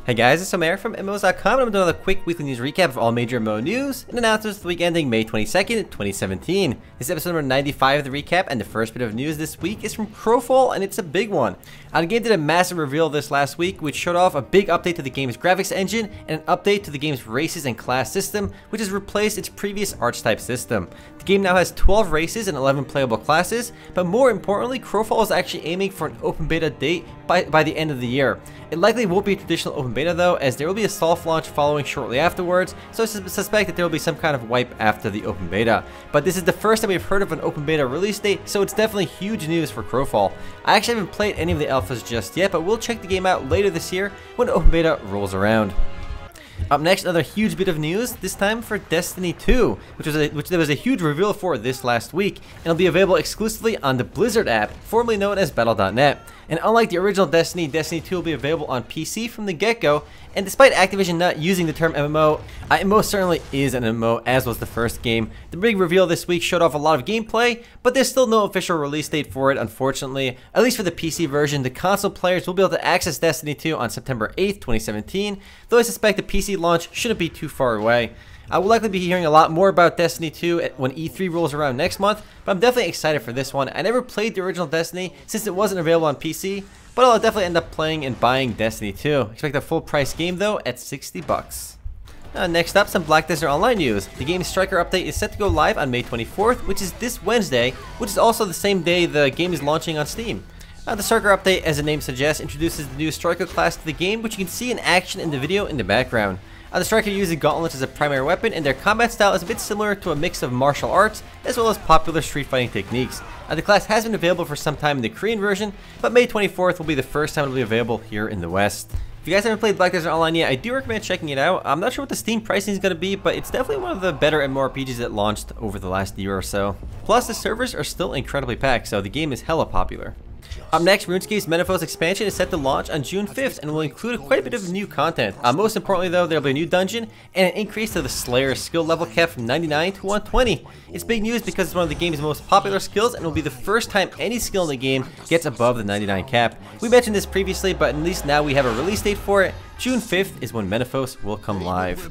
Hey guys, it's Omer from MMOs.com, and I'm doing a quick weekly news recap of all major MMO news and announcements for the week ending May 22nd, 2017. This is episode number 95 of the recap, and the first bit of news this week is from Crowfall, and it's a big one. The game did a massive reveal this last week, which showed off a big update to the game's graphics engine and an update to the game's races and class system, which has replaced its previous archetype system. The game now has 12 races and 11 playable classes, but more importantly, Crowfall is actually aiming for an open beta date by the end of the year. It likely won't be a traditional open beta though, as there will be a soft launch following shortly afterwards, so I suspect that there will be some kind of wipe after the open beta. But this is the first time we've heard of an open beta release date, so it's definitely huge news for Crowfall. I actually haven't played any of the alphas just yet, but we'll check the game out later this year when open beta rolls around. Up next, another huge bit of news, this time for Destiny 2, which there was a huge reveal for this last week, and it'll be available exclusively on the Blizzard app, formerly known as Battle.net. And unlike the original Destiny, Destiny 2 will be available on PC from the get-go, and despite Activision not using the term MMO, it most certainly is an MMO, as was the first game. The big reveal this week showed off a lot of gameplay, but there's still no official release date for it, unfortunately. At least for the PC version, the console players will be able to access Destiny 2 on September 8th, 2017, though I suspect the PC launch shouldn't be too far away. I will likely be hearing a lot more about Destiny 2 when E3 rolls around next month, but I'm definitely excited for this one. I never played the original Destiny since it wasn't available on PC, but I'll definitely end up playing and buying Destiny 2. Expect a full price game though at $60. Next up, some Black Desert Online news. The game's Striker update is set to go live on May 24th, which is this Wednesday, which is also the same day the game is launching on Steam. The Striker update, as the name suggests, introduces the new Striker class to the game, which you can see in action in the video in the background. The Striker uses gauntlets as a primary weapon, and their combat style is a bit similar to a mix of martial arts as well as popular street fighting techniques. The class has been available for some time in the Korean version, but May 24th will be the first time it will be available here in the West. If you guys haven't played Black Desert Online yet, I do recommend checking it out. I'm not sure what the Steam pricing is going to be, but it's definitely one of the better MMORPGs that launched over the last year or so. Plus, the servers are still incredibly packed, so the game is hella popular. Up next, RuneScape's Menaphos expansion is set to launch on June 5th and will include quite a bit of new content. Most importantly though, there will be a new dungeon and an increase to the Slayer's skill level cap from 99 to 120. It's big news because it's one of the game's most popular skills and will be the first time any skill in the game gets above the 99 cap. We mentioned this previously, but at least now we have a release date for it. June 5th is when Menaphos will come live.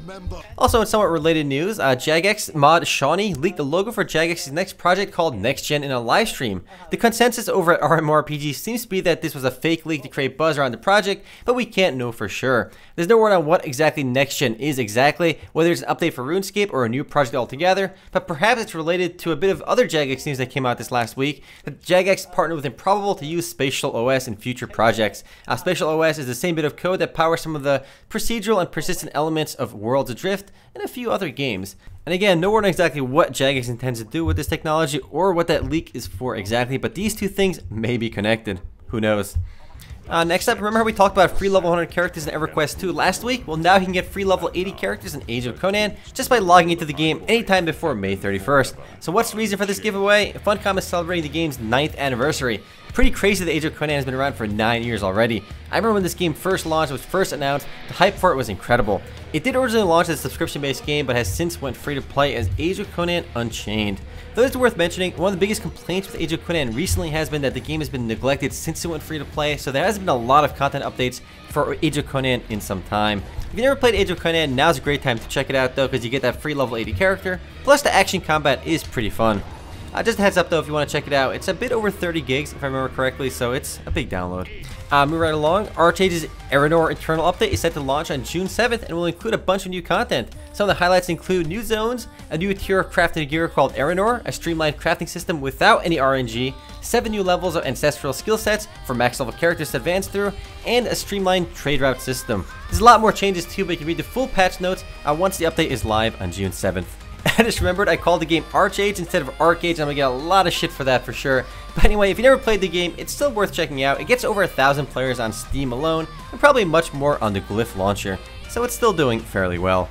Also in somewhat related news, Jagex mod Shawnee leaked the logo for Jagex's next project called Next Gen in a live stream. The consensus over at RMRPG seems to be that this was a fake leak to create buzz around the project, but we can't know for sure. There's no word on what exactly Next Gen is exactly, whether it's an update for RuneScape or a new project altogether, but perhaps it's related to a bit of other Jagex news that came out this last week, that Jagex partnered with Improbable to use Spatial OS in future projects. Spatial OS is the same bit of code that powers some of the procedural and persistent elements of Worlds Adrift and a few other games. And again, no word on exactly what Jagex intends to do with this technology or what that leak is for exactly, but these two things may be connected. Who knows? Next up, remember how we talked about free level 100 characters in EverQuest 2 last week? Well, now you can get free level 80 characters in Age of Conan just by logging into the game anytime before May 31st. So what's the reason for this giveaway? Funcom is celebrating the game's 9th anniversary. Pretty crazy that Age of Conan has been around for 9 years already. I remember when this game first launched, was first announced, the hype for it was incredible. It did originally launch as a subscription-based game, but has since went free to play as Age of Conan Unchained. Though it's worth mentioning, one of the biggest complaints with Age of Conan recently has been that the game has been neglected since it went free to play, so there hasn't been a lot of content updates for Age of Conan in some time. If you never played Age of Conan, now's a great time to check it out though, because you get that free level 80 character, plus the action combat is pretty fun. Just a heads up though, if you want to check it out, it's a bit over 30 gigs if I remember correctly, so it's a big download. Moving right along, Archeage's Aranor Internal Update is set to launch on June 7th and will include a bunch of new content. Some of the highlights include new zones, a new tier of crafted gear called Aranor, a streamlined crafting system without any RNG, 7 new levels of ancestral skill sets for max level characters to advance through, and a streamlined trade route system. There's a lot more changes too, but you can read the full patch notes once the update is live on June 7th. I just remembered I called the game Archeage instead of Arcage. I'm gonna get a lot of shit for that for sure. But anyway, if you never played the game, it's still worth checking out. It gets over 1,000 players on Steam alone, and probably much more on the Glyph launcher. So it's still doing fairly well.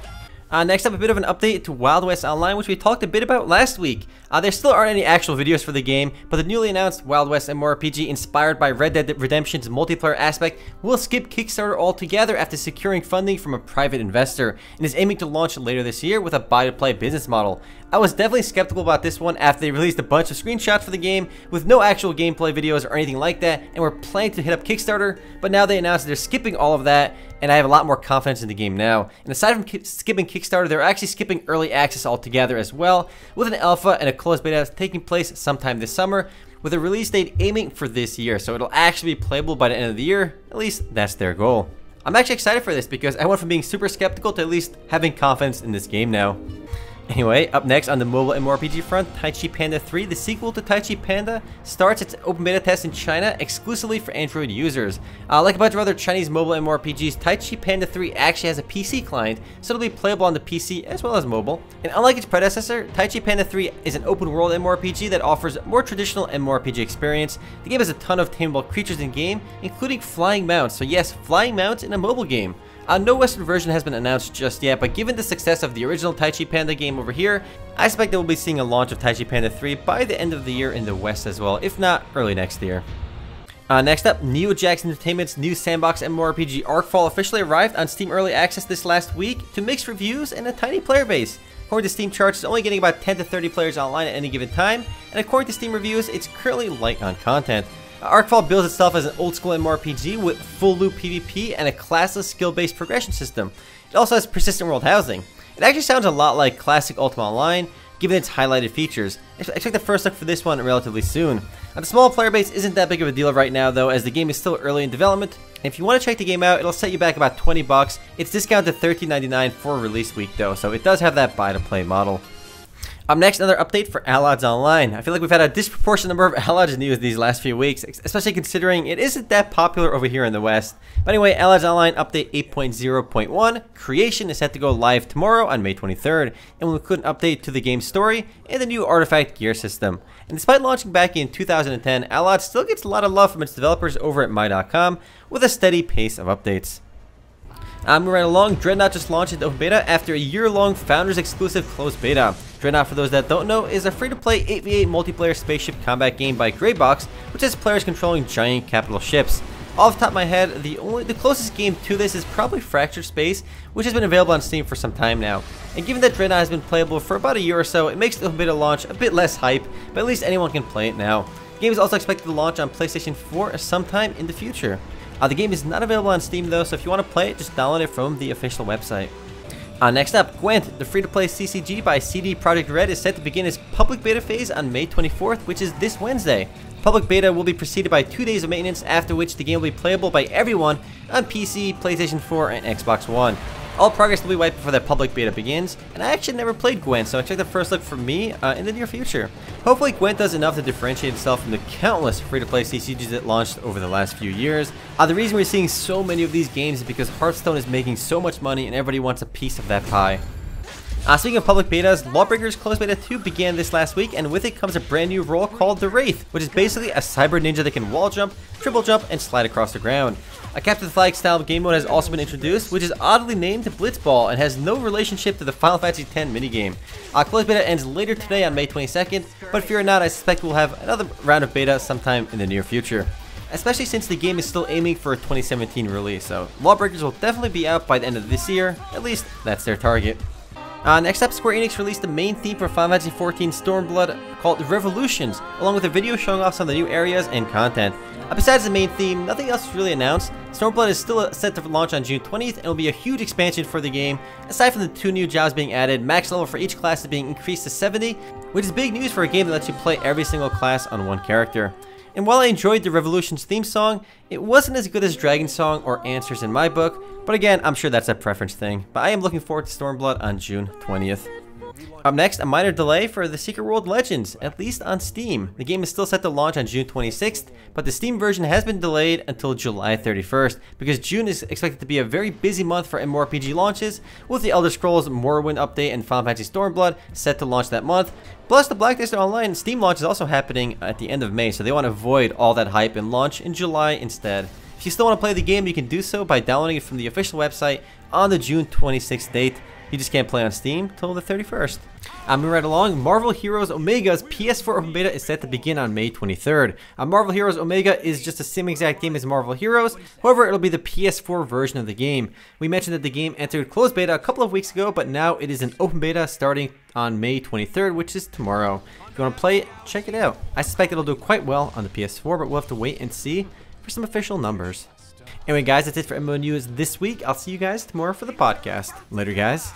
Next up, a bit of an update to Wild West Online, which we talked a bit about last week. There still aren't any actual videos for the game, but the newly announced Wild West MMORPG inspired by Red Dead Redemption's multiplayer aspect will skip Kickstarter altogether after securing funding from a private investor, and is aiming to launch later this year with a buy-to-play business model. I was definitely skeptical about this one after they released a bunch of screenshots for the game with no actual gameplay videos or anything like that, and were planning to hit up Kickstarter, but now they announced that they're skipping all of that, and I have a lot more confidence in the game now. And aside from skipping Kickstarter, they're actually skipping early access altogether as well, with an alpha and a closed beta taking place sometime this summer, with a release date aiming for this year, so it'll actually be playable by the end of the year. At least that's their goal. I'm actually excited for this because I went from being super skeptical to at least having confidence in this game now. Anyway, up next on the mobile MMORPG front, Taichi Panda 3, the sequel to Taichi Panda, starts its open beta test in China exclusively for Android users. Like a bunch of other Chinese mobile MMORPGs, Taichi Panda 3 actually has a PC client, so it'll be playable on the PC as well as mobile. And unlike its predecessor, Taichi Panda 3 is an open world MMORPG that offers a more traditional MMORPG experience. The game has a ton of tameable creatures in game, including flying mounts, so yes, flying mounts in a mobile game. No Western version has been announced just yet, but given the success of the original Taichi Panda game over here, I expect that we'll be seeing a launch of Taichi Panda 3 by the end of the year in the West as well, if not early next year. Next up, Jagex Entertainment's new sandbox MMORPG Arcfall officially arrived on Steam Early Access this last week to mixed reviews and a tiny player base. According to Steam charts, it's only getting about 10 to 30 players online at any given time, and according to Steam reviews, it's currently light on content. Arcfall bills itself as an old-school MMORPG with full-loop PvP and a classless skill-based progression system. It also has persistent world housing. It actually sounds a lot like classic Ultima Online, given its highlighted features. Expect the first look for this one relatively soon. The small player base isn't that big of a deal right now though, as the game is still early in development. And if you want to check the game out, it'll set you back about 20 bucks. It's discounted to $13.99 for release week though, so it does have that buy-to-play model. Up next, another update for Allods Online. I feel like we've had a disproportionate number of Allods news these last few weeks, especially considering it isn't that popular over here in the West. But anyway, Allods Online update 8.0.1 Creation is set to go live tomorrow on May 23rd, and will include an update to the game's story and the new artifact gear system. And despite launching back in 2010, Allods still gets a lot of love from its developers over at MMOs.com, with a steady pace of updates. Moving right along, Dreadnought just launched into open beta after a year-long Founders exclusive closed beta. Dreadnought, for those that don't know, is a free-to-play 8v8 multiplayer spaceship combat game by Greybox, which has players controlling giant capital ships. Off the top of my head, the closest game to this is probably Fractured Space, which has been available on Steam for some time now. And given that Dreadnought has been playable for about a year or so, it makes the open beta launch a bit less hype, but at least anyone can play it now. The game is also expected to launch on PlayStation 4 sometime in the future. The game is not available on Steam though, so if you want to play it, just download it from the official website. Next up, Gwent, the free-to-play CCG by CD Projekt Red, is set to begin its public beta phase on May 24th, which is this Wednesday. Public beta will be preceded by 2 days of maintenance, after which the game will be playable by everyone on PC, PlayStation 4, and Xbox One. All progress will be wiped before that public beta begins, and I actually never played Gwent, so expect the first look from me in the near future. Hopefully Gwent does enough to differentiate itself from the countless free-to-play CCGs that launched over the last few years. The reason we're seeing so many of these games is because Hearthstone is making so much money and everybody wants a piece of that pie. Speaking of public betas, Lawbreakers Closed Beta 2 began this last week, and with it comes a brand new role called the Wraith, which is basically a cyber ninja that can wall jump, triple jump, and slide across the ground. A Capture the Flag style game mode has also been introduced, which is oddly named Blitzball and has no relationship to the Final Fantasy X minigame. Closed beta ends later today on May 22nd, but fear not, I suspect we'll have another round of beta sometime in the near future. Especially since the game is still aiming for a 2017 release, so Lawbreakers will definitely be out by the end of this year, at least that's their target. Next up, Square Enix released the main theme for Final Fantasy XIV Stormblood called Revolutions, along with a video showing off some of the new areas and content. Besides the main theme, nothing else is really announced. Stormblood is still set to launch on June 20th and will be a huge expansion for the game. Aside from the 2 new jobs being added, max level for each class is being increased to 70, which is big news for a game that lets you play every single class on one character. And while I enjoyed the Revolutions theme song, it wasn't as good as Dragon Song or Answers in my book, but again, I'm sure that's a preference thing. But I am looking forward to Stormblood on June 20th. Up next, a minor delay for the Secret World Legends, at least on Steam. The game is still set to launch on June 26th, but the Steam version has been delayed until July 31st, because June is expected to be a very busy month for MMORPG launches, with the Elder Scrolls Morrowind update and Final Fantasy Stormblood set to launch that month. Plus, the Black Desert Online Steam launch is also happening at the end of May, so they want to avoid all that hype and launch in July instead. If you still want to play the game, you can do so by downloading it from the official website on the June 26th date. You just can't play on Steam till the 31st. Moving right along, Marvel Heroes Omega's PS4 Open Beta is set to begin on May 23rd. Marvel Heroes Omega is just the same exact game as Marvel Heroes, however it'll be the PS4 version of the game. We mentioned that the game entered closed beta a couple of weeks ago, but now it is an open beta starting on May 23rd, which is tomorrow. If you want to play it, check it out. I suspect it'll do quite well on the PS4, but we'll have to wait and see for some official numbers. Anyway guys, that's it for MMO News this week. I'll see you guys tomorrow for the podcast. Later guys.